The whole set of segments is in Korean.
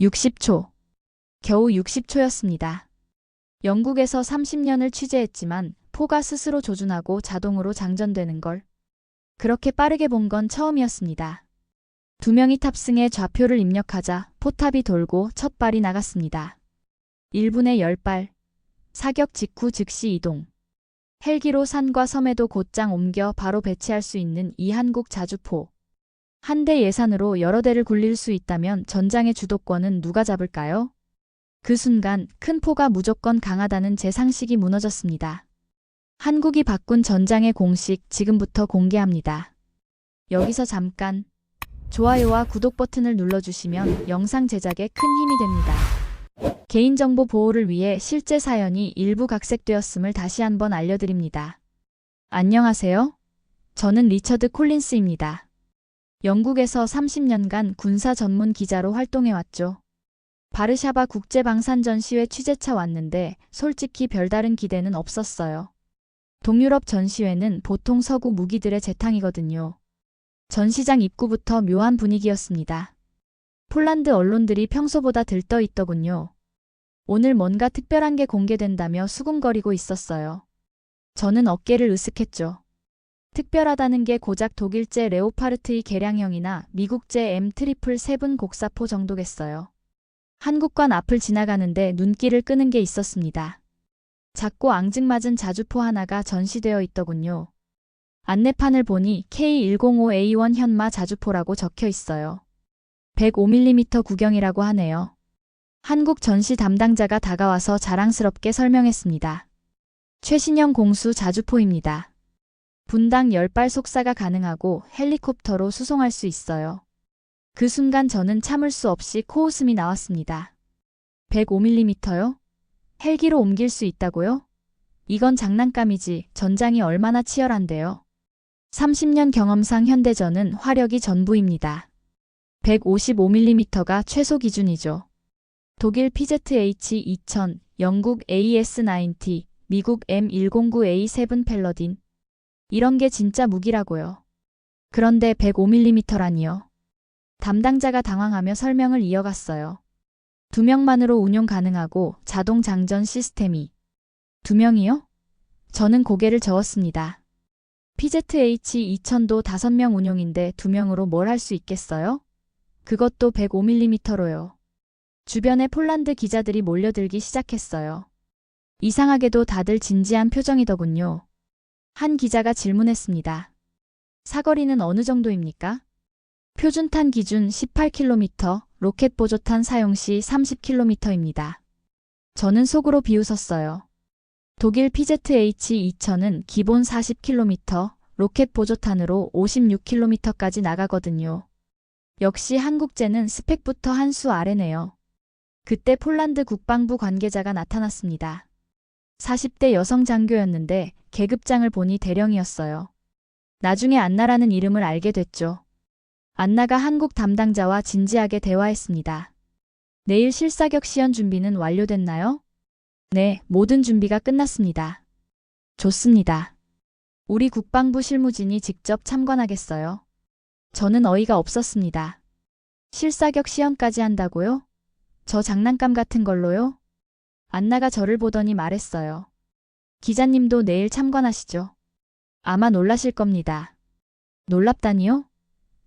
60초. 겨우 60초였습니다. 영국에서 30년을 취재했지만 포가 스스로 조준하고 자동으로 장전되는 걸 그렇게 빠르게 본 건 처음이었습니다. 두 명이 탑승해 좌표를 입력하자 포탑이 돌고 첫 발이 나갔습니다. 1분에 10발. 사격 직후 즉시 이동. 헬기로 산과 섬에도 곧장 옮겨 바로 배치할 수 있는 이 한국 자주포. 한 대 예산으로 여러 대를 굴릴 수 있다면 전장의 주도권은 누가 잡을까요? 그 순간 큰 포가 무조건 강하다는 제 상식이 무너졌습니다. 한국이 바꾼 전장의 공식 지금부터 공개합니다. 여기서 잠깐 좋아요와 구독 버튼을 눌러주시면 영상 제작에 큰 힘이 됩니다. 개인정보 보호를 위해 실제 사연이 일부 각색되었음을 다시 한번 알려드립니다. 안녕하세요. 저는 리처드 콜린스입니다. 영국에서 30년간 군사 전문 기자로 활동해왔죠. 바르샤바 국제방산전시회 취재차 왔는데 솔직히 별다른 기대는 없었어요. 동유럽 전시회는 보통 서구 무기들의 재탕이거든요. 전시장 입구부터 묘한 분위기였습니다. 폴란드 언론들이 평소보다 들떠 있더군요. 오늘 뭔가 특별한 게 공개된다며 수군거리고 있었어요. 저는 어깨를 으쓱했죠. 특별하다는 게 고작 독일제 레오파르트의 개량형이나 미국제 M777 곡사포 정도겠어요. 한국관 앞을 지나가는데 눈길을 끄는 게 있었습니다. 작고 앙증맞은 자주포 하나가 전시되어 있더군요. 안내판을 보니 K105A1 현마 자주포라고 적혀 있어요. 105mm 구경이라고 하네요. 한국 전시 담당자가 다가와서 자랑스럽게 설명했습니다. 최신형 공수 자주포입니다. 분당 10발 속사가 가능하고 헬리콥터로 수송할 수 있어요. 그 순간 저는 참을 수 없이 코웃음이 나왔습니다. 105mm요? 헬기로 옮길 수 있다고요? 이건 장난감이지 전장이 얼마나 치열한데요. 30년 경험상 현대전은 화력이 전부입니다. 155mm가 최소 기준이죠. 독일 PZH-2000, 영국 AS-90, 미국 M109A7 팰러딘. 이런 게 진짜 무기라고요. 그런데 105mm라니요. 담당자가 당황하며 설명을 이어갔어요. 2명만으로 운용 가능하고 자동 장전 시스템이. 2명이요? 저는 고개를 저었습니다. PZH-2000도 5명 운용인데 2명으로 뭘 할 수 있겠어요? 그것도 105mm로요. 주변에 폴란드 기자들이 몰려들기 시작했어요. 이상하게도 다들 진지한 표정이더군요. 한 기자가 질문했습니다. 사거리는 어느 정도입니까? 표준탄 기준 18km, 로켓 보조탄 사용 시 30km입니다. 저는 속으로 비웃었어요. 독일 PZH-2000은 기본 40km, 로켓 보조탄으로 56km까지 나가거든요. 역시 한국제는 스펙부터 한 수 아래네요. 그때 폴란드 국방부 관계자가 나타났습니다. 40대 여성 장교였는데 계급장을 보니 대령이었어요. 나중에 안나라는 이름을 알게 됐죠. 안나가 한국 담당자와 진지하게 대화했습니다. 내일 실사격 시연 준비는 완료됐나요? 네, 모든 준비가 끝났습니다. 좋습니다. 우리 국방부 실무진이 직접 참관하겠어요. 저는 어이가 없었습니다. 실사격 시연까지 한다고요? 저 장난감 같은 걸로요? 안나가 저를 보더니 말했어요. 기자님도 내일 참관하시죠. 아마 놀라실 겁니다. 놀랍다니요?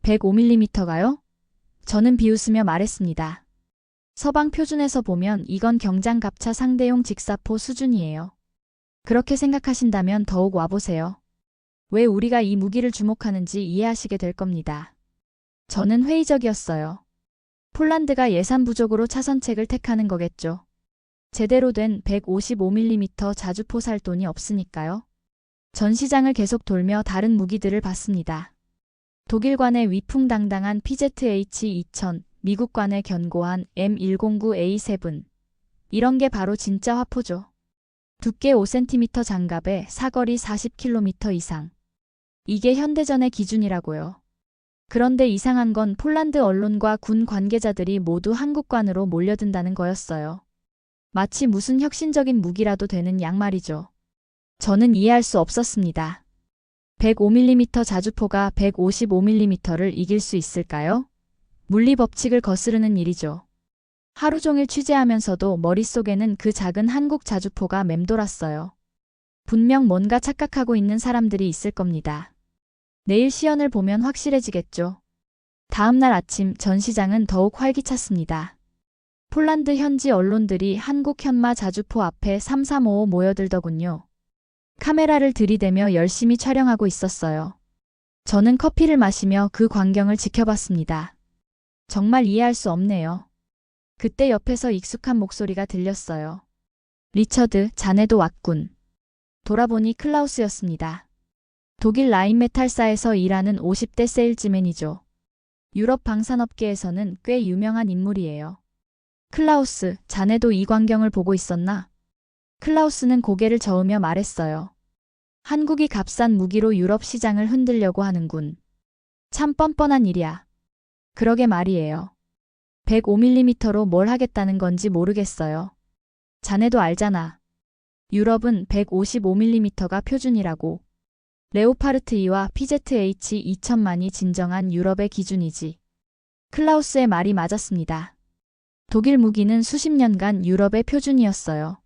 105mm가요? 저는 비웃으며 말했습니다. 서방 표준에서 보면 이건 경장갑차 상대용 직사포 수준이에요. 그렇게 생각하신다면 더욱 와보세요. 왜 우리가 이 무기를 주목하는지 이해하시게 될 겁니다. 저는 회의적이었어요. 폴란드가 예산 부족으로 차선책을 택하는 거겠죠. 제대로 된 155mm 자주포 살 돈이 없으니까요. 전시장을 계속 돌며 다른 무기들을 봤습니다. 독일관의 위풍당당한 PZH-2000, 미국관의 견고한 M109A7. 이런 게 바로 진짜 화포죠. 두께 5cm 장갑에 사거리 40km 이상. 이게 현대전의 기준이라고요. 그런데 이상한 건 폴란드 언론과 군 관계자들이 모두 한국관으로 몰려든다는 거였어요. 마치 무슨 혁신적인 무기라도 되는 양 말이죠. 저는 이해할 수 없었습니다. 105mm 자주포가 155mm를 이길 수 있을까요? 물리 법칙을 거스르는 일이죠. 하루 종일 취재하면서도 머릿속에는 그 작은 한국 자주포가 맴돌았어요. 분명 뭔가 착각하고 있는 사람들이 있을 겁니다. 내일 시연을 보면 확실해지겠죠. 다음 날 아침 전시장은 더욱 활기찼습니다. 폴란드 현지 언론들이 한국 현마 자주포 앞에 삼삼오오 모여들더군요. 카메라를 들이대며 열심히 촬영하고 있었어요. 저는 커피를 마시며 그 광경을 지켜봤습니다. 정말 이해할 수 없네요. 그때 옆에서 익숙한 목소리가 들렸어요. 리처드, 자네도 왔군. 돌아보니 클라우스였습니다. 독일 라인메탈사에서 일하는 50대 세일즈맨이죠. 유럽 방산업계에서는 꽤 유명한 인물이에요. 클라우스, 자네도 이 광경을 보고 있었나? 클라우스는 고개를 저으며 말했어요. 한국이 값싼 무기로 유럽 시장을 흔들려고 하는군. 참 뻔뻔한 일이야. 그러게 말이에요. 105mm로 뭘 하겠다는 건지 모르겠어요. 자네도 알잖아. 유럽은 155mm가 표준이라고. 레오파르트 2와 PZH 2000만이 진정한 유럽의 기준이지. 클라우스의 말이 맞았습니다. 독일 무기는 수십 년간 유럽의 표준이었어요.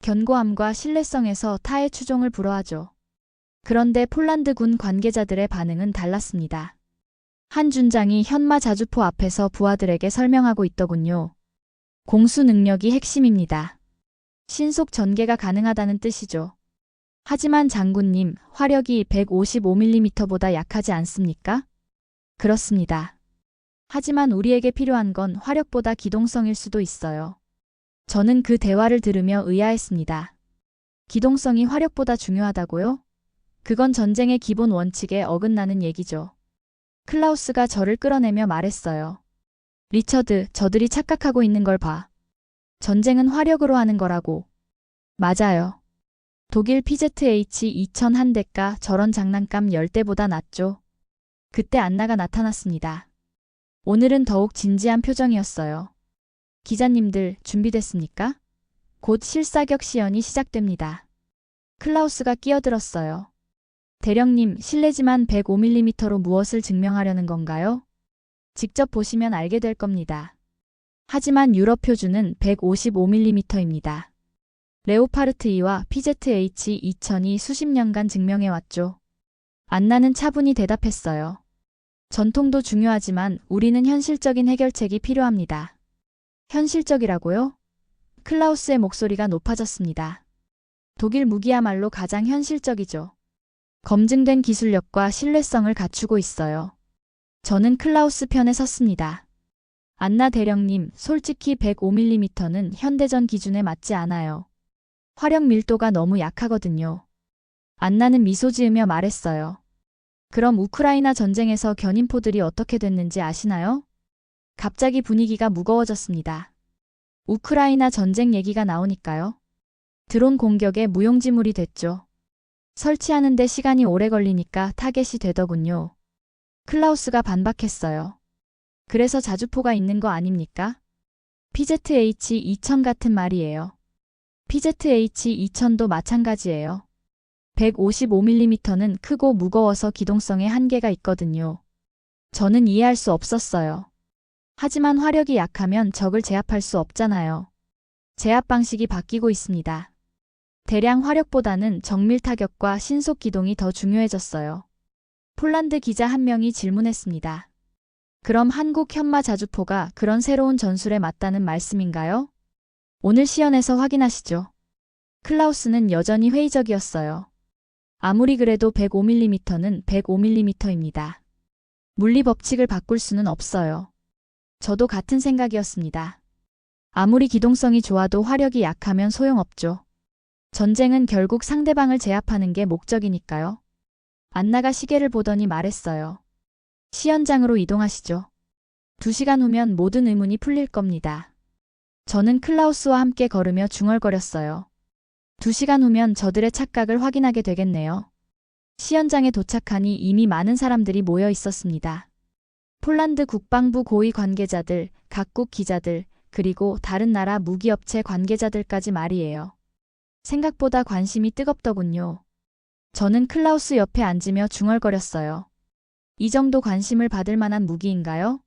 견고함과 신뢰성에서 타의 추종을 불허하죠. 그런데 폴란드 군 관계자들의 반응은 달랐습니다. 한 준장이 현마 자주포 앞에서 부하들에게 설명하고 있더군요. 공수 능력이 핵심입니다. 신속 전개가 가능하다는 뜻이죠. 하지만 장군님, 화력이 155mm보다 약하지 않습니까? 그렇습니다. 하지만 우리에게 필요한 건 화력보다 기동성일 수도 있어요. 저는 그 대화를 들으며 의아했습니다. 기동성이 화력보다 중요하다고요? 그건 전쟁의 기본 원칙에 어긋나는 얘기죠. 클라우스가 저를 끌어내며 말했어요. 리처드, 저들이 착각하고 있는 걸 봐. 전쟁은 화력으로 하는 거라고. 맞아요. 독일 PZH 2000 한 대가 저런 장난감 10대보다 낫죠. 그때 안나가 나타났습니다. 오늘은 더욱 진지한 표정이었어요. 기자님들 준비됐습니까? 곧 실사격 시연이 시작됩니다. 클라우스가 끼어들었어요. 대령님, 실례지만 105mm로 무엇을 증명하려는 건가요? 직접 보시면 알게 될 겁니다. 하지만 유럽 표준은 155mm입니다. 레오파르트 2와 PZH 2000이 수십 년간 증명해왔죠. 안나는 차분히 대답했어요. 전통도 중요하지만 우리는 현실적인 해결책이 필요합니다. 현실적이라고요? 클라우스의 목소리가 높아졌습니다. 독일 무기야말로 가장 현실적이죠. 검증된 기술력과 신뢰성을 갖추고 있어요. 저는 클라우스 편에 섰습니다. 안나 대령님, 솔직히 105mm는 현대전 기준에 맞지 않아요. 화력 밀도가 너무 약하거든요. 안나는 미소 지으며 말했어요. 그럼 우크라이나 전쟁에서 견인포들이 어떻게 됐는지 아시나요? 갑자기 분위기가 무거워졌습니다. 우크라이나 전쟁 얘기가 나오니까요. 드론 공격에 무용지물이 됐죠. 설치하는데 시간이 오래 걸리니까 타겟이 되더군요. 클라우스가 반박했어요. 그래서 자주포가 있는 거 아닙니까? PZH 2000 같은 말이에요. PZH 2000도 마찬가지예요. 155mm는 크고 무거워서 기동성에 한계가 있거든요. 저는 이해할 수 없었어요. 하지만 화력이 약하면 적을 제압할 수 없잖아요. 제압 방식이 바뀌고 있습니다. 대량 화력보다는 정밀 타격과 신속 기동이 더 중요해졌어요. 폴란드 기자 한 명이 질문했습니다. 그럼 한국 현마 자주포가 그런 새로운 전술에 맞다는 말씀인가요? 오늘 시연에서 확인하시죠. 클라우스는 여전히 회의적이었어요. 아무리 그래도 105mm는 105mm입니다. 물리 법칙을 바꿀 수는 없어요. 저도 같은 생각이었습니다. 아무리 기동성이 좋아도 화력이 약하면 소용없죠. 전쟁은 결국 상대방을 제압하는 게 목적이니까요. 안나가 시계를 보더니 말했어요. 시연장으로 이동하시죠. 2시간 후면 모든 의문이 풀릴 겁니다. 저는 클라우스와 함께 걸으며 중얼거렸어요. 2시간 후면 저들의 착각을 확인하게 되겠네요. 시연장에 도착하니 이미 많은 사람들이 모여 있었습니다. 폴란드 국방부 고위 관계자들, 각국 기자들, 그리고 다른 나라 무기업체 관계자들까지 말이에요. 생각보다 관심이 뜨겁더군요. 저는 클라우스 옆에 앉으며 중얼거렸어요. 이 정도 관심을 받을 만한 무기인가요?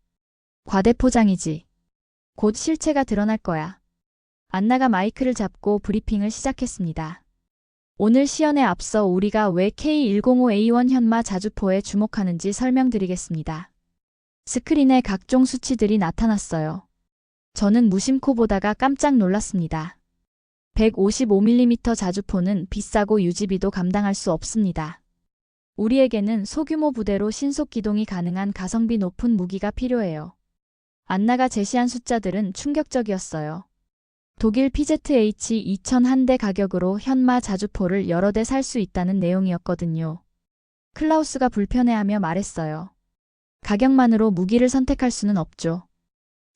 과대포장이지. 곧 실체가 드러날 거야. 안나가 마이크를 잡고 브리핑을 시작했습니다. 오늘 시연에 앞서 우리가 왜 K105A1 현마 자주포에 주목하는지 설명드리겠습니다. 스크린에 각종 수치들이 나타났어요. 저는 무심코 보다가 깜짝 놀랐습니다. 155mm 자주포는 비싸고 유지비도 감당할 수 없습니다. 우리에게는 소규모 부대로 신속 기동이 가능한 가성비 높은 무기가 필요해요. 안나가 제시한 숫자들은 충격적이었어요. 독일 PZH 2000 한 대 가격으로 현마 자주포를 여러 대 살 수 있다는 내용이었거든요. 클라우스가 불편해하며 말했어요. 가격만으로 무기를 선택할 수는 없죠.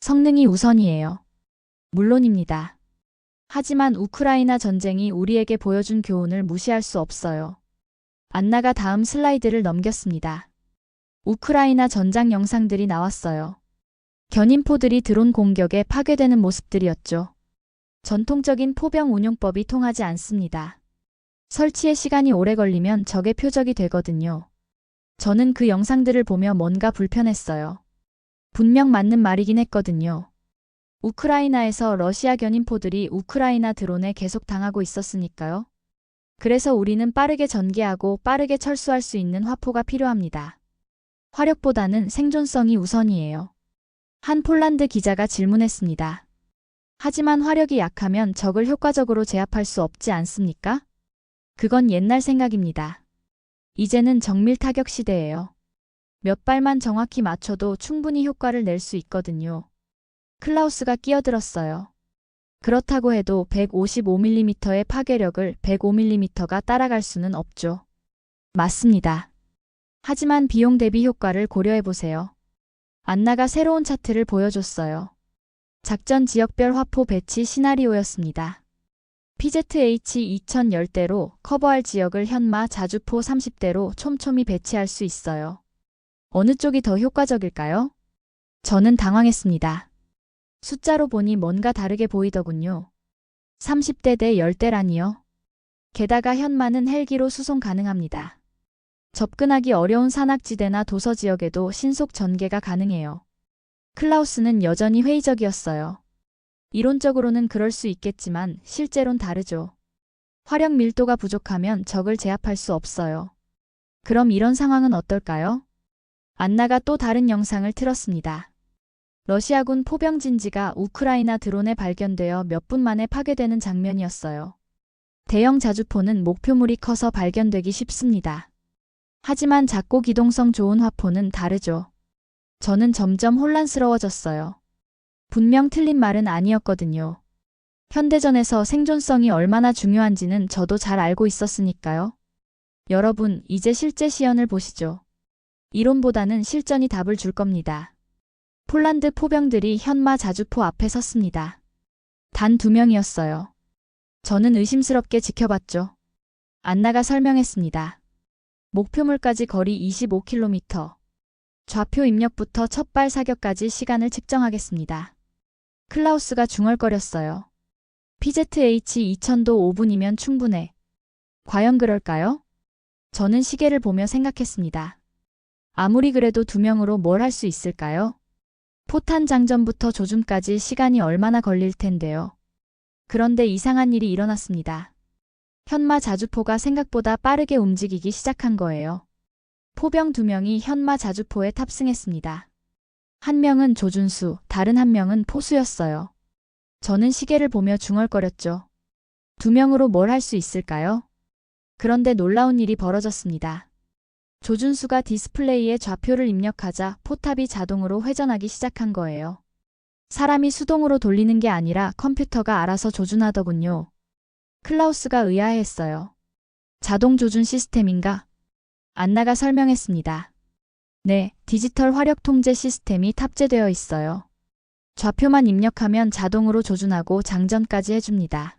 성능이 우선이에요. 물론입니다. 하지만 우크라이나 전쟁이 우리에게 보여준 교훈을 무시할 수 없어요. 안나가 다음 슬라이드를 넘겼습니다. 우크라이나 전장 영상들이 나왔어요. 견인포들이 드론 공격에 파괴되는 모습들이었죠. 전통적인 포병 운용법이 통하지 않습니다. 설치에 시간이 오래 걸리면 적의 표적이 되거든요. 저는 그 영상들을 보며 뭔가 불편했어요. 분명 맞는 말이긴 했거든요. 우크라이나에서 러시아 견인포들이 우크라이나 드론에 계속 당하고 있었으니까요. 그래서 우리는 빠르게 전개하고 빠르게 철수할 수 있는 화포가 필요합니다. 화력보다는 생존성이 우선이에요. 한 폴란드 기자가 질문했습니다. 하지만 화력이 약하면 적을 효과적으로 제압할 수 없지 않습니까? 그건 옛날 생각입니다. 이제는 정밀 타격 시대예요. 몇 발만 정확히 맞춰도 충분히 효과를 낼 수 있거든요. 클라우스가 끼어들었어요. 그렇다고 해도 155mm의 파괴력을 105mm가 따라갈 수는 없죠. 맞습니다. 하지만 비용 대비 효과를 고려해보세요. 안나가 새로운 차트를 보여줬어요. 작전 지역별 화포 배치 시나리오였습니다. PZH 2000 10대로 커버할 지역을 현마 자주포 30대로 촘촘히 배치할 수 있어요. 어느 쪽이 더 효과적일까요? 저는 당황했습니다. 숫자로 보니 뭔가 다르게 보이더군요. 30대 대 10대라니요. 게다가 현마는 헬기로 수송 가능합니다. 접근하기 어려운 산악지대나 도서 지역에도 신속 전개가 가능해요. 클라우스는 여전히 회의적이었어요. 이론적으로는 그럴 수 있겠지만 실제론 다르죠. 화력 밀도가 부족하면 적을 제압할 수 없어요. 그럼 이런 상황은 어떨까요? 안나가 또 다른 영상을 틀었습니다. 러시아군 포병 진지가 우크라이나 드론에 발견되어 몇 분 만에 파괴되는 장면이었어요. 대형 자주포는 목표물이 커서 발견되기 쉽습니다. 하지만 작고 기동성 좋은 화포는 다르죠. 저는 점점 혼란스러워졌어요. 분명 틀린 말은 아니었거든요. 현대전에서 생존성이 얼마나 중요한지는 저도 잘 알고 있었으니까요. 여러분, 이제 실제 시연을 보시죠. 이론보다는 실전이 답을 줄 겁니다. 폴란드 포병들이 현마 자주포 앞에 섰습니다. 단 2명이었어요. 저는 의심스럽게 지켜봤죠. 안나가 설명했습니다. 목표물까지 거리 25km. 좌표 입력부터 첫발 사격까지 시간을 측정하겠습니다. 클라우스가 중얼거렸어요. PZH 2000도 5분이면 충분해. 과연 그럴까요? 저는 시계를 보며 생각했습니다. 아무리 그래도 2명으로 뭘 할 수 있을까요? 포탄 장전부터 조준까지 시간이 얼마나 걸릴 텐데요. 그런데 이상한 일이 일어났습니다. 현마 자주포가 생각보다 빠르게 움직이기 시작한 거예요. 포병 2명이 현마 자주포에 탑승했습니다. 한 명은 조준수, 다른 한 명은 포수였어요. 저는 시계를 보며 중얼거렸죠. 2명으로 뭘 할 수 있을까요? 그런데 놀라운 일이 벌어졌습니다. 조준수가 디스플레이에 좌표를 입력하자 포탑이 자동으로 회전하기 시작한 거예요. 사람이 수동으로 돌리는 게 아니라 컴퓨터가 알아서 조준하더군요. 클라우스가 의아해했어요. 자동 조준 시스템인가? 안나가 설명했습니다. 네, 디지털 화력 통제 시스템이 탑재되어 있어요. 좌표만 입력하면 자동으로 조준하고 장전까지 해줍니다.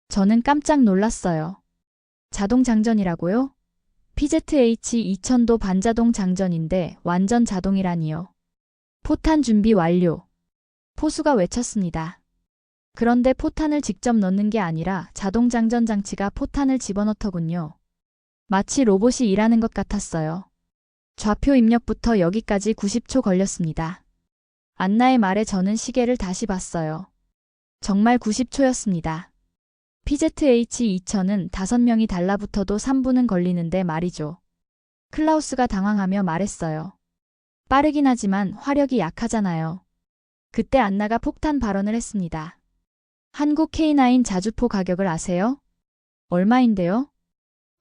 저는 깜짝 놀랐어요. 자동 장전이라고요? PZH 2000도 반자동 장전인데 완전 자동이라니요. 포탄 준비 완료. 포수가 외쳤습니다. 그런데 포탄을 직접 넣는 게 아니라 자동 장전 장치가 포탄을 집어넣더군요. 마치 로봇이 일하는 것 같았어요. 좌표 입력부터 여기까지 90초 걸렸습니다. 안나의 말에 저는 시계를 다시 봤어요. 정말 90초였습니다. PZH-2000은 5명이 달라붙어도 3분은 걸리는데 말이죠. 클라우스가 당황하며 말했어요. 빠르긴 하지만 화력이 약하잖아요. 그때 안나가 폭탄 발언을 했습니다. 한국 K9 자주포 가격을 아세요? 얼마인데요?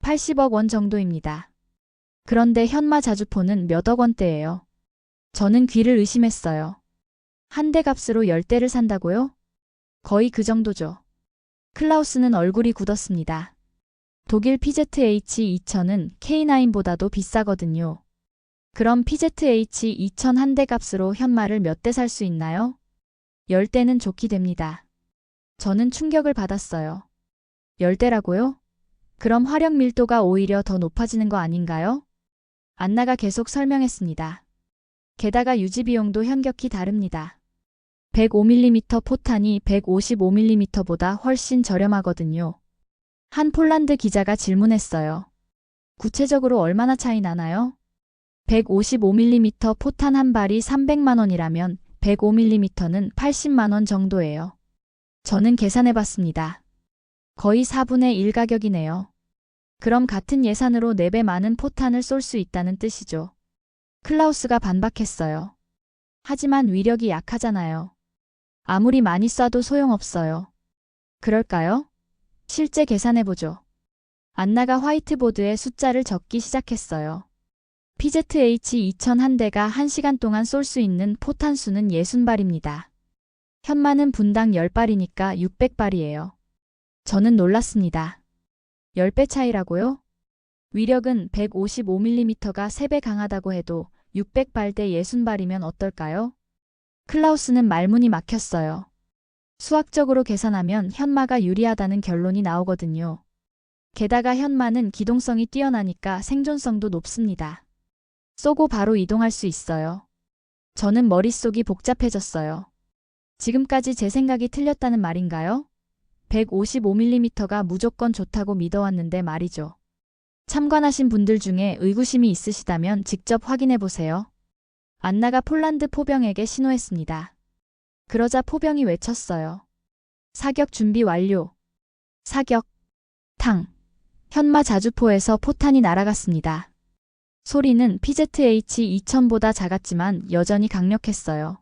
80억 원 정도입니다. 그런데 현마 자주포는 몇억 원대예요. 저는 귀를 의심했어요. 한 대 값으로 10대를 산다고요? 거의 그 정도죠. 클라우스는 얼굴이 굳었습니다. 독일 PZH-2000은 K9보다도 비싸거든요. 그럼 PZH-2000 한 대 값으로 현마를 몇 대 살 수 있나요? 10대는 좋게 됩니다. 저는 충격을 받았어요. 10대라고요? 그럼 화력 밀도가 오히려 더 높아지는 거 아닌가요? 안나가 계속 설명했습니다. 게다가 유지 비용도 현격히 다릅니다. 105mm 포탄이 155mm보다 훨씬 저렴하거든요. 한 폴란드 기자가 질문했어요. 구체적으로 얼마나 차이 나나요? 155mm 포탄 한 발이 300만 원이라면 105mm는 80만 원 정도예요. 저는 계산해봤습니다. 거의 4분의 1 가격이네요. 그럼 같은 예산으로 4배 많은 포탄을 쏠 수 있다는 뜻이죠. 클라우스가 반박했어요. 하지만 위력이 약하잖아요. 아무리 많이 쏴도 소용없어요. 그럴까요? 실제 계산해보죠. 안나가 화이트보드에 숫자를 적기 시작했어요. PZH-2000 한 대가 1시간 동안 쏠 수 있는 포탄 수는 60발입니다. 현마는 분당 10발이니까 600발이에요. 저는 놀랐습니다. 10배 차이라고요? 위력은 155mm가 3배 강하다고 해도 600발 대 60발이면 어떨까요? 클라우스는 말문이 막혔어요. 수학적으로 계산하면 현마가 유리하다는 결론이 나오거든요. 게다가 현마는 기동성이 뛰어나니까 생존성도 높습니다. 쏘고 바로 이동할 수 있어요. 저는 머릿속이 복잡해졌어요. 지금까지 제 생각이 틀렸다는 말인가요? 155mm가 무조건 좋다고 믿어왔는데 말이죠. 참관하신 분들 중에 의구심이 있으시다면 직접 확인해보세요. 안나가 폴란드 포병에게 신호했습니다. 그러자 포병이 외쳤어요. 사격 준비 완료. 사격. 탕. 현마 자주포에서 포탄이 날아갔습니다. 소리는 PZH-2000보다 작았지만 여전히 강력했어요.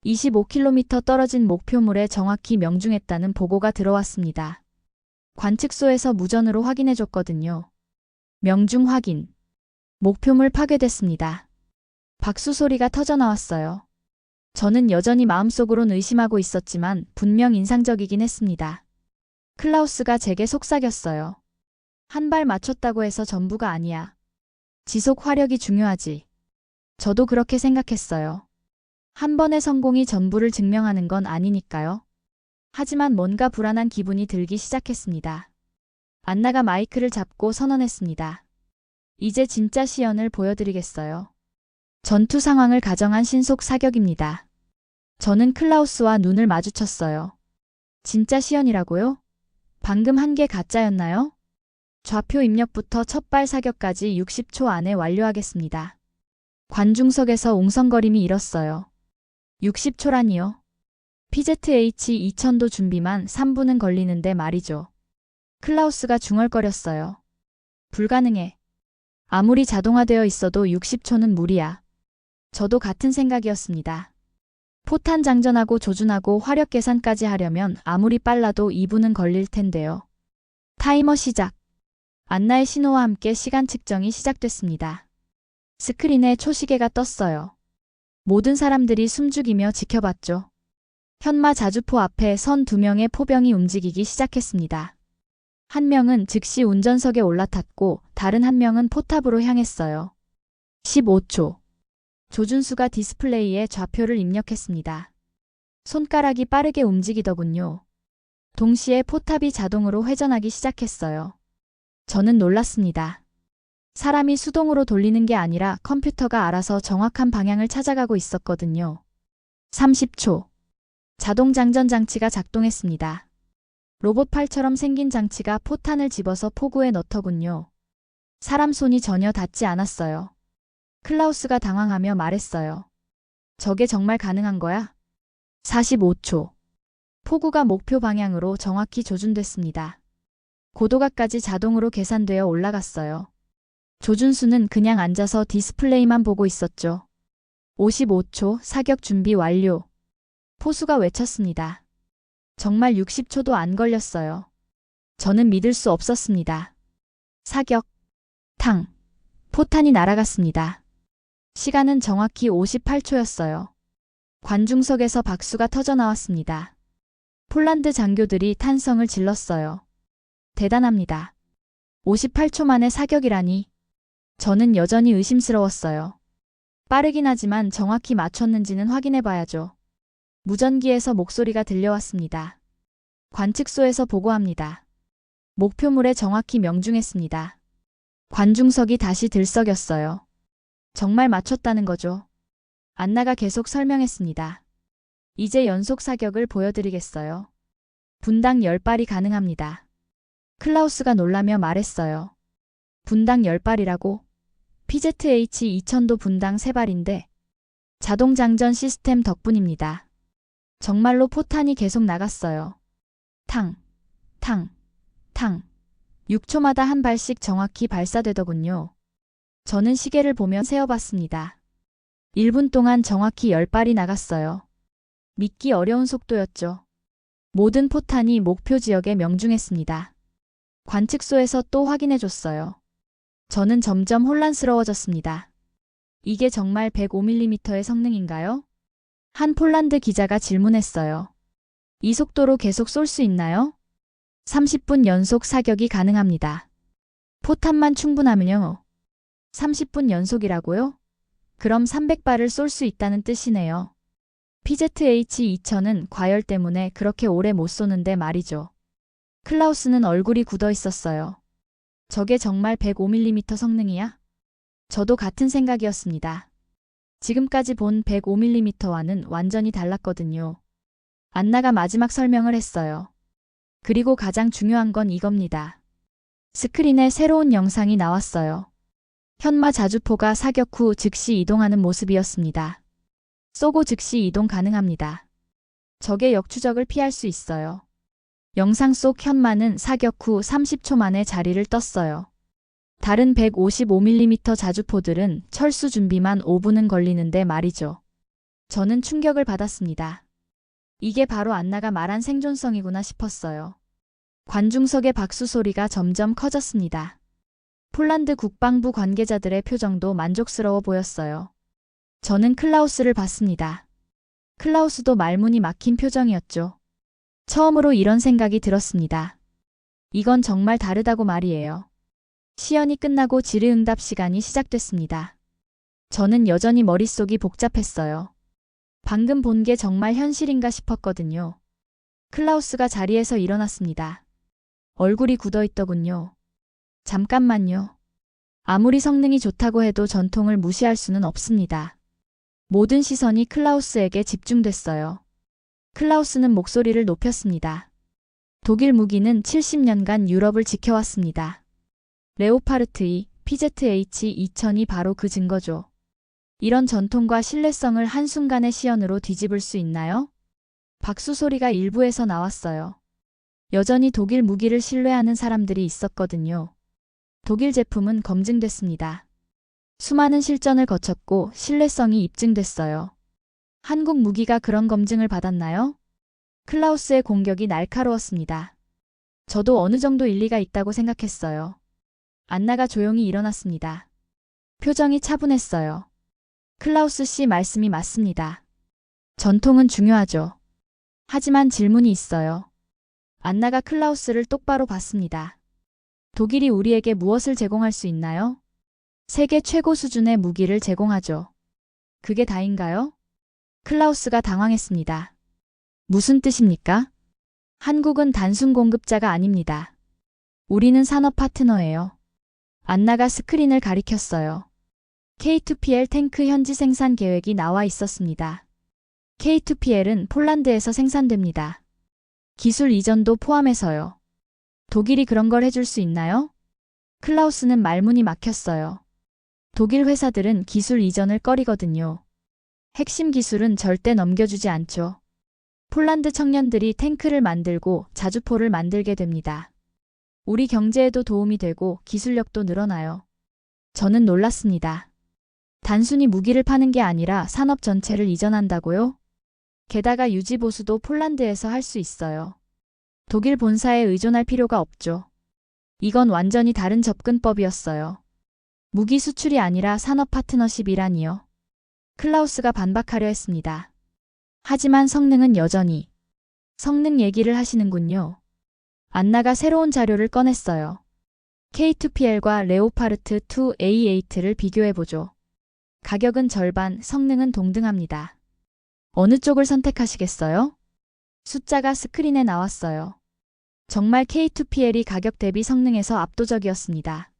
25km 떨어진 목표물에 정확히 명중했다는 보고가 들어왔습니다. 관측소에서 무전으로 확인해줬거든요. 명중 확인. 목표물 파괴됐습니다. 박수 소리가 터져나왔어요. 저는 여전히 마음속으론 의심하고 있었지만 분명 인상적이긴 했습니다. 클라우스가 제게 속삭였어요. 한 발 맞췄다고 해서 전부가 아니야. 지속 화력이 중요하지. 저도 그렇게 생각했어요. 한 번의 성공이 전부를 증명하는 건 아니니까요. 하지만 뭔가 불안한 기분이 들기 시작했습니다. 안나가 마이크를 잡고 선언했습니다. 이제 진짜 시연을 보여드리겠어요. 전투 상황을 가정한 신속 사격입니다. 저는 클라우스와 눈을 마주쳤어요. 진짜 시연이라고요? 방금 한 게 가짜였나요? 좌표 입력부터 첫 발 사격까지 60초 안에 완료하겠습니다. 관중석에서 웅성거림이 일었어요. 60초라니요? PZH-2000도 준비만 3분은 걸리는데 말이죠. 클라우스가 중얼거렸어요. 불가능해. 아무리 자동화되어 있어도 60초는 무리야. 저도 같은 생각이었습니다. 포탄 장전하고 조준하고 화력 계산까지 하려면 아무리 빨라도 2분은 걸릴 텐데요. 타이머 시작. 안나의 신호와 함께 시간 측정이 시작됐습니다. 스크린에 초시계가 떴어요. 모든 사람들이 숨죽이며 지켜봤죠. 현마 자주포 앞에 선 2명의 포병이 움직이기 시작했습니다. 한 명은 즉시 운전석에 올라탔고 다른 한 명은 포탑으로 향했어요. 15초. 조준수가 디스플레이에 좌표를 입력했습니다. 손가락이 빠르게 움직이더군요. 동시에 포탑이 자동으로 회전하기 시작했어요. 저는 놀랐습니다. 사람이 수동으로 돌리는 게 아니라 컴퓨터가 알아서 정확한 방향을 찾아가고 있었거든요. 30초. 자동 장전 장치가 작동했습니다. 로봇팔처럼 생긴 장치가 포탄을 집어서 포구에 넣더군요. 사람 손이 전혀 닿지 않았어요. 클라우스가 당황하며 말했어요. 저게 정말 가능한 거야? 45초. 포구가 목표 방향으로 정확히 조준됐습니다. 고도가까지 자동으로 계산되어 올라갔어요. 조준수는 그냥 앉아서 디스플레이만 보고 있었죠. 55초 사격 준비 완료. 포수가 외쳤습니다. 정말 60초도 안 걸렸어요. 저는 믿을 수 없었습니다. 사격. 탕. 포탄이 날아갔습니다. 시간은 정확히 58초였어요. 관중석에서 박수가 터져 나왔습니다. 폴란드 장교들이 탄성을 질렀어요. 대단합니다. 58초 만에 사격이라니. 저는 여전히 의심스러웠어요. 빠르긴 하지만 정확히 맞췄는지는 확인해 봐야죠. 무전기에서 목소리가 들려왔습니다. 관측소에서 보고합니다. 목표물에 정확히 명중했습니다. 관중석이 다시 들썩였어요. 정말 맞췄다는 거죠. 안나가 계속 설명했습니다. 이제 연속 사격을 보여드리겠어요. 분당 10발이 가능합니다. 클라우스가 놀라며 말했어요. 분당 10발이라고? PZH-2000도 분당 3발인데 자동 장전 시스템 덕분입니다. 정말로 포탄이 계속 나갔어요. 탕, 탕, 탕. 6초마다 한 발씩 정확히 발사되더군요. 저는 시계를 보며 세어봤습니다. 1분 동안 정확히 10발이 나갔어요. 믿기 어려운 속도였죠. 모든 포탄이 목표 지역에 명중했습니다. 관측소에서 또 확인해줬어요. 저는 점점 혼란스러워졌습니다. 이게 정말 105mm의 성능인가요? 한 폴란드 기자가 질문했어요. 이 속도로 계속 쏠 수 있나요? 30분 연속 사격이 가능합니다. 포탄만 충분하면요. 30분 연속이라고요? 그럼 300발을 쏠 수 있다는 뜻이네요. PZH-2000은 과열 때문에 그렇게 오래 못 쏘는데 말이죠. 클라우스는 얼굴이 굳어 있었어요. 저게 정말 105mm 성능이야? 저도 같은 생각이었습니다. 지금까지 본 105mm와는 완전히 달랐거든요. 안나가 마지막 설명을 했어요. 그리고 가장 중요한 건 이겁니다. 스크린에 새로운 영상이 나왔어요. 현마 자주포가 사격 후 즉시 이동하는 모습이었습니다. 쏘고 즉시 이동 가능합니다. 적의 역추적을 피할 수 있어요. 영상 속 현마는 사격 후 30초 만에 자리를 떴어요. 다른 155mm 자주포들은 철수 준비만 5분은 걸리는데 말이죠. 저는 충격을 받았습니다. 이게 바로 안나가 말한 생존성이구나 싶었어요. 관중석의 박수 소리가 점점 커졌습니다. 폴란드 국방부 관계자들의 표정도 만족스러워 보였어요. 저는 클라우스를 봤습니다. 클라우스도 말문이 막힌 표정이었죠. 처음으로 이런 생각이 들었습니다. 이건 정말 다르다고 말이에요. 시연이 끝나고 질의응답 시간이 시작됐습니다. 저는 여전히 머릿속이 복잡했어요. 방금 본 게 정말 현실인가 싶었거든요. 클라우스가 자리에서 일어났습니다. 얼굴이 굳어있더군요. 잠깐만요. 아무리 성능이 좋다고 해도 전통을 무시할 수는 없습니다. 모든 시선이 클라우스에게 집중됐어요. 클라우스는 목소리를 높였습니다. 독일 무기는 70년간 유럽을 지켜왔습니다. 레오파르트 2, PZH-2000이 바로 그 증거죠. 이런 전통과 신뢰성을 한순간의 시연으로 뒤집을 수 있나요? 박수 소리가 일부에서 나왔어요. 여전히 독일 무기를 신뢰하는 사람들이 있었거든요. 독일 제품은 검증됐습니다. 수많은 실전을 거쳤고 신뢰성이 입증됐어요. 한국 무기가 그런 검증을 받았나요? 클라우스의 공격이 날카로웠습니다. 저도 어느 정도 일리가 있다고 생각했어요. 안나가 조용히 일어났습니다. 표정이 차분했어요. 클라우스 씨 말씀이 맞습니다. 전통은 중요하죠. 하지만 질문이 있어요. 안나가 클라우스를 똑바로 봤습니다. 독일이 우리에게 무엇을 제공할 수 있나요? 세계 최고 수준의 무기를 제공하죠. 그게 다인가요? 클라우스가 당황했습니다. 무슨 뜻입니까? 한국은 단순 공급자가 아닙니다. 우리는 산업 파트너예요. 안나가 스크린을 가리켰어요. K2PL 탱크 현지 생산 계획이 나와 있었습니다. K2PL은 폴란드에서 생산됩니다. 기술 이전도 포함해서요. 독일이 그런 걸 해줄 수 있나요? 클라우스는 말문이 막혔어요. 독일 회사들은 기술 이전을 꺼리거든요. 핵심 기술은 절대 넘겨주지 않죠. 폴란드 청년들이 탱크를 만들고 자주포를 만들게 됩니다. 우리 경제에도 도움이 되고 기술력도 늘어나요. 저는 놀랐습니다. 단순히 무기를 파는 게 아니라 산업 전체를 이전한다고요? 게다가 유지보수도 폴란드에서 할 수 있어요. 독일 본사에 의존할 필요가 없죠. 이건 완전히 다른 접근법이었어요. 무기 수출이 아니라 산업 파트너십이라니요. 클라우스가 반박하려 했습니다. 하지만 성능은 여전히. 성능 얘기를 하시는군요. 안나가 새로운 자료를 꺼냈어요. K2PL과 레오파르트 2A8를 비교해보죠. 가격은 절반, 성능은 동등합니다. 어느 쪽을 선택하시겠어요? 숫자가 스크린에 나왔어요. 정말 K2PL이 가격 대비 성능에서 압도적이었습니다.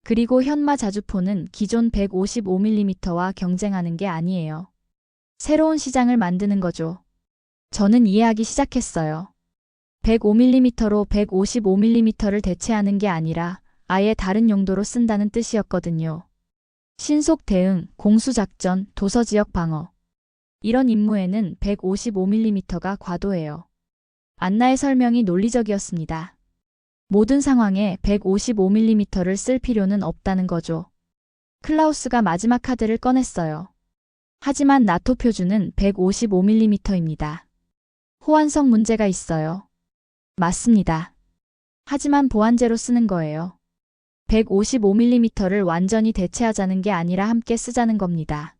그리고 현마 자주포는 기존 155mm와 경쟁하는 게 아니에요. 새로운 시장을 만드는 거죠. 저는 이해하기 시작했어요. 105mm로 155mm를 대체하는 게 아니라 아예 다른 용도로 쓴다는 뜻이었거든요. 신속 대응, 공수작전, 도서지역 방어. 이런 임무에는 155mm가 과도해요. 안나의 설명이 논리적이었습니다. 모든 상황에 155mm를 쓸 필요는 없다는 거죠. 클라우스가 마지막 카드를 꺼냈어요. 하지만 나토 표준은 155mm입니다. 호환성 문제가 있어요. 맞습니다. 하지만 보완제로 쓰는 거예요. 155mm를 완전히 대체하자는 게 아니라 함께 쓰자는 겁니다.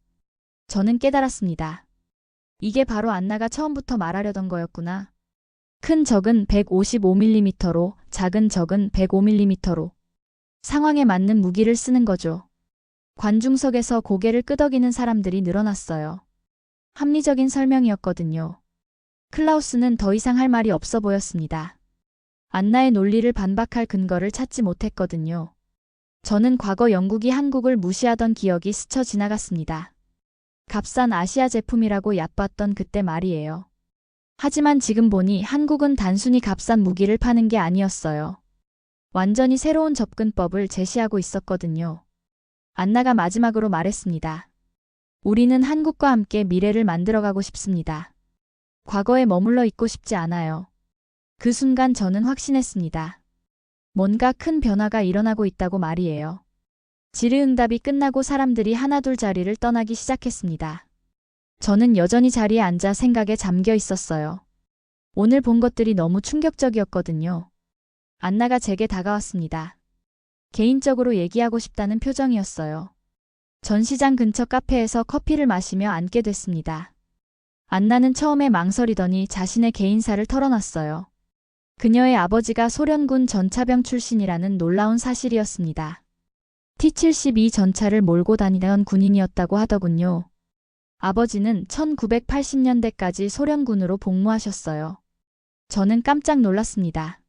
저는 깨달았습니다. 이게 바로 안나가 처음부터 말하려던 거였구나. 큰 적은 155mm로, 작은 적은 105mm로. 상황에 맞는 무기를 쓰는 거죠. 관중석에서 고개를 끄덕이는 사람들이 늘어났어요. 합리적인 설명이었거든요. 클라우스는 더 이상 할 말이 없어 보였습니다. 안나의 논리를 반박할 근거를 찾지 못했거든요. 저는 과거 영국이 한국을 무시하던 기억이 스쳐 지나갔습니다. 값싼 아시아 제품이라고 얕봤던 그때 말이에요. 하지만 지금 보니 한국은 단순히 값싼 무기를 파는 게 아니었어요. 완전히 새로운 접근법을 제시하고 있었거든요. 안나가 마지막으로 말했습니다. 우리는 한국과 함께 미래를 만들어가고 싶습니다. 과거에 머물러 있고 싶지 않아요. 그 순간 저는 확신했습니다. 뭔가 큰 변화가 일어나고 있다고 말이에요. 질의응답이 끝나고 사람들이 하나둘 자리를 떠나기 시작했습니다. 저는 여전히 자리에 앉아 생각에 잠겨 있었어요. 오늘 본 것들이 너무 충격적이었거든요. 안나가 제게 다가왔습니다. 개인적으로 얘기하고 싶다는 표정이었어요. 전시장 근처 카페에서 커피를 마시며 앉게 됐습니다. 안나는 처음에 망설이더니 자신의 개인사를 털어놨어요. 그녀의 아버지가 소련군 전차병 출신이라는 놀라운 사실이었습니다. T-72 전차를 몰고 다니던 군인이었다고 하더군요. 아버지는 1980년대까지 소련군으로 복무하셨어요. 저는 깜짝 놀랐습니다.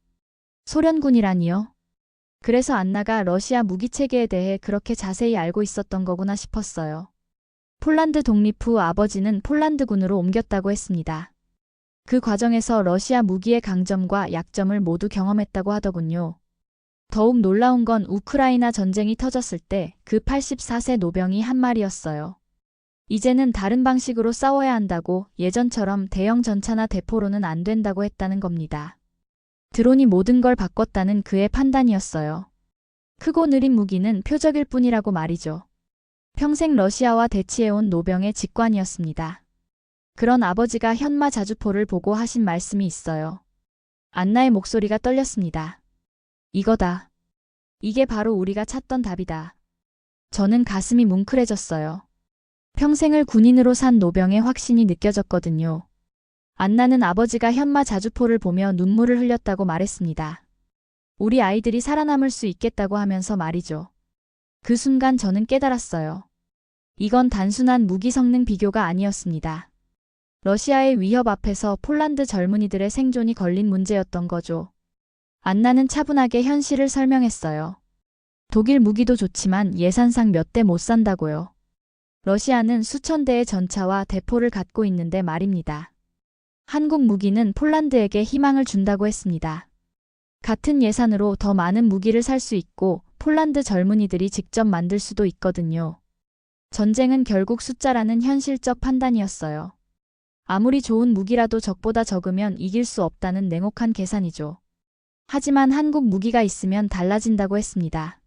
소련군이라니요? 그래서 안나가 러시아 무기체계에 대해 그렇게 자세히 알고 있었던 거구나 싶었어요. 폴란드 독립 후 아버지는 폴란드군으로 옮겼다고 했습니다. 그 과정에서 러시아 무기의 강점과 약점을 모두 경험했다고 하더군요. 더욱 놀라운 건 우크라이나 전쟁이 터졌을 때 그 84세 노병이 한 말이었어요. 이제는 다른 방식으로 싸워야 한다고, 예전처럼 대형 전차나 대포로는 안 된다고 했다는 겁니다. 드론이 모든 걸 바꿨다는 그의 판단이었어요. 크고 느린 무기는 표적일 뿐이라고 말이죠. 평생 러시아와 대치해온 노병의 직관이었습니다. 그런 아버지가 현마 자주포를 보고 하신 말씀이 있어요. 안나의 목소리가 떨렸습니다. 이거다. 이게 바로 우리가 찾던 답이다. 저는 가슴이 뭉클해졌어요. 평생을 군인으로 산 노병의 확신이 느껴졌거든요. 안나는 아버지가 현마 자주포를 보며 눈물을 흘렸다고 말했습니다. 우리 아이들이 살아남을 수 있겠다고 하면서 말이죠. 그 순간 저는 깨달았어요. 이건 단순한 무기 성능 비교가 아니었습니다. 러시아의 위협 앞에서 폴란드 젊은이들의 생존이 걸린 문제였던 거죠. 안나는 차분하게 현실을 설명했어요. 독일 무기도 좋지만 예산상 몇 대 못 산다고요. 러시아는 수천 대의 전차와 대포를 갖고 있는데 말입니다. 한국 무기는 폴란드에게 희망을 준다고 했습니다. 같은 예산으로 더 많은 무기를 살 수 있고 폴란드 젊은이들이 직접 만들 수도 있거든요. 전쟁은 결국 숫자라는 현실적 판단이었어요. 아무리 좋은 무기라도 적보다 적으면 이길 수 없다는 냉혹한 계산이죠. 하지만 한국 무기가 있으면 달라진다고 했습니다.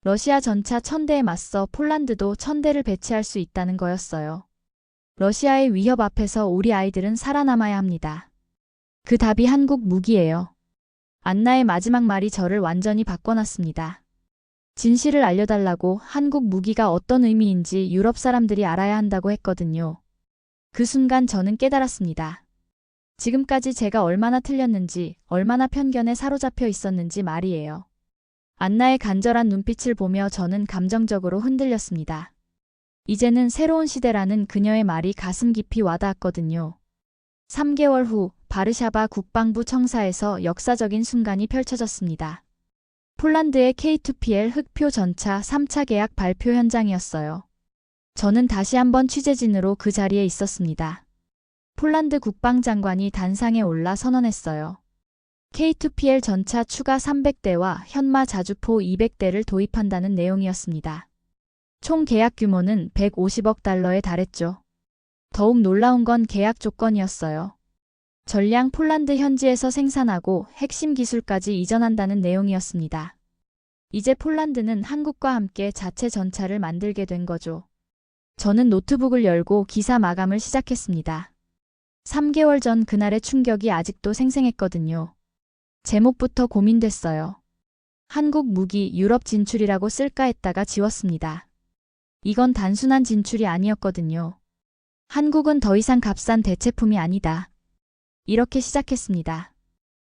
러시아 전차 1000대에 맞서 폴란드도 1000대를 배치할 수 있다는 거였어요. 러시아의 위협 앞에서 우리 아이들은 살아남아야 합니다. 그 답이 한국 무기예요. 안나의 마지막 말이 저를 완전히 바꿔놨습니다. 진실을 알려달라고 한국 무기가 어떤 의미인지 유럽 사람들이 알아야 한다고 했거든요. 그 순간 저는 깨달았습니다. 지금까지 제가 얼마나 틀렸는지, 얼마나 편견에 사로잡혀 있었는지 말이에요. 안나의 간절한 눈빛을 보며 저는 감정적으로 흔들렸습니다. 이제는 새로운 시대라는 그녀의 말이 가슴 깊이 와닿았거든요. 3개월 후 바르샤바 국방부 청사에서 역사적인 순간이 펼쳐졌습니다. 폴란드의 K2PL 흑표 전차 3차 계약 발표 현장이었어요. 저는 다시 한번 취재진으로 그 자리에 있었습니다. 폴란드 국방장관이 단상에 올라 선언했어요. K2PL 전차 추가 300대와 현마 자주포 200대를 도입한다는 내용이었습니다. 총 계약 규모는 150억 달러에 달했죠. 더욱 놀라운 건 계약 조건이었어요. 전량 폴란드 현지에서 생산하고 핵심 기술까지 이전한다는 내용이었습니다. 이제 폴란드는 한국과 함께 자체 전차를 만들게 된 거죠. 저는 노트북을 열고 기사 마감을 시작했습니다. 3개월 전 그날의 충격이 아직도 생생했거든요. 제목부터 고민됐어요. 한국 무기 유럽 진출이라고 쓸까 했다가 지웠습니다. 이건 단순한 진출이 아니었거든요. 한국은 더 이상 값싼 대체품이 아니다. 이렇게 시작했습니다.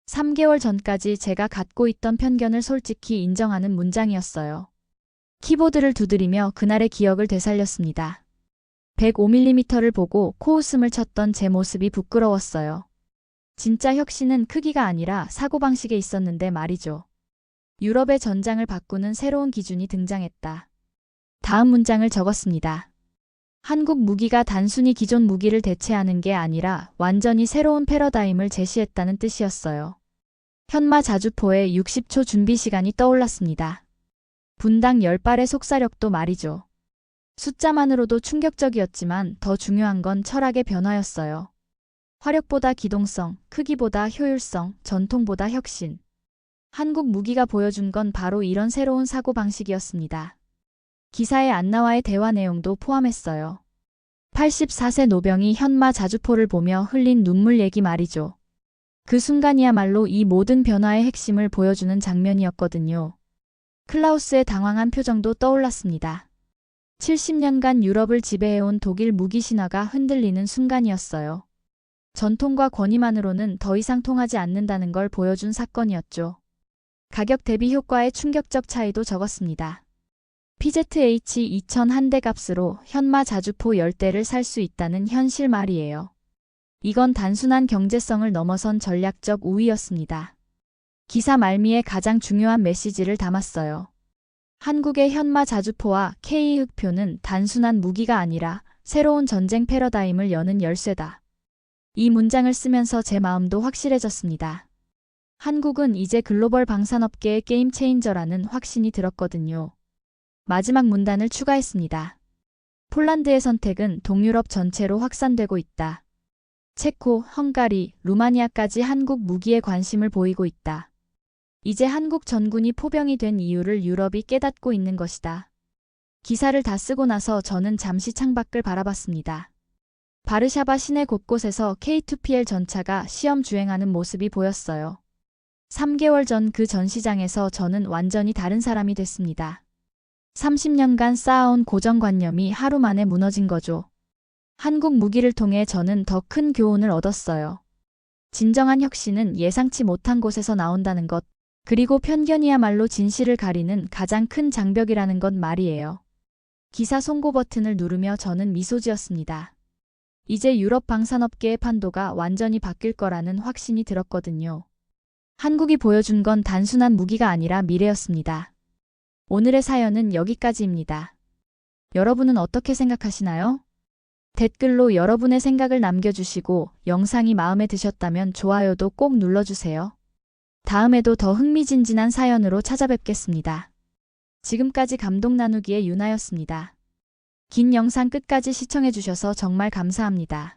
3개월 전까지 제가 갖고 있던 편견을 솔직히 인정하는 문장이었어요. 키보드를 두드리며 그날의 기억을 되살렸습니다. 105mm를 보고 코웃음을 쳤던 제 모습이 부끄러웠어요. 진짜 혁신은 크기가 아니라 사고방식에 있었는데 말이죠. 유럽의 전장을 바꾸는 새로운 기준이 등장했다. 다음 문장을 적었습니다. 한국 무기가 단순히 기존 무기를 대체하는 게 아니라 완전히 새로운 패러다임을 제시했다는 뜻이었어요. 현마 자주포의 60초 준비 시간이 떠올랐습니다. 분당 10발의 속사력도 말이죠. 숫자만으로도 충격적이었지만 더 중요한 건 철학의 변화였어요. 화력보다 기동성, 크기보다 효율성, 전통보다 혁신. 한국 무기가 보여준 건 바로 이런 새로운 사고방식이었습니다. 기사의 안나와의 대화 내용도 포함했어요. 84세 노병이 현마 자주포를 보며 흘린 눈물 얘기 말이죠. 그 순간이야말로 이 모든 변화의 핵심을 보여주는 장면이었거든요. 클라우스의 당황한 표정도 떠올랐습니다. 70년간 유럽을 지배해온 독일 무기 신화가 흔들리는 순간이었어요. 전통과 권위만으로는 더 이상 통하지 않는다는 걸 보여준 사건이었죠. 가격 대비 효과의 충격적 차이도 적었습니다. PZH 2000 한 대 값으로 현마 자주포 10대를 살 수 있다는 현실 말이에요. 이건 단순한 경제성을 넘어선 전략적 우위였습니다. 기사 말미에 가장 중요한 메시지를 담았어요. 한국의 현마 자주포와 K 흑표는 단순한 무기가 아니라 새로운 전쟁 패러다임을 여는 열쇠다. 이 문장을 쓰면서 제 마음도 확실해졌습니다. 한국은 이제 글로벌 방산업계의 게임 체인저라는 확신이 들었거든요. 마지막 문단을 추가했습니다. 폴란드의 선택은 동유럽 전체로 확산되고 있다. 체코, 헝가리, 루마니아까지 한국 무기에 관심을 보이고 있다. 이제 한국 전군이 포병이 된 이유를 유럽이 깨닫고 있는 것이다. 기사를 다 쓰고 나서 저는 잠시 창밖을 바라봤습니다. 바르샤바 시내 곳곳에서 K2PL 전차가 시험 주행하는 모습이 보였어요. 3개월 전 그 전시장에서 저는 완전히 다른 사람이 됐습니다. 30년간 쌓아온 고정관념이 하루 만에 무너진 거죠. 한국 무기를 통해 저는 더 큰 교훈을 얻었어요. 진정한 혁신은 예상치 못한 곳에서 나온다는 것, 그리고 편견이야말로 진실을 가리는 가장 큰 장벽이라는 것 말이에요. 기사 송고 버튼을 누르며 저는 미소 지었습니다. 이제 유럽 방산업계의 판도가 완전히 바뀔 거라는 확신이 들었거든요. 한국이 보여준 건 단순한 무기가 아니라 미래였습니다. 오늘의 사연은 여기까지입니다. 여러분은 어떻게 생각하시나요? 댓글로 여러분의 생각을 남겨주시고 영상이 마음에 드셨다면 좋아요도 꼭 눌러주세요. 다음에도 더 흥미진진한 사연으로 찾아뵙겠습니다. 지금까지 감동 나누기의 유나였습니다. 긴 영상 끝까지 시청해주셔서 정말 감사합니다.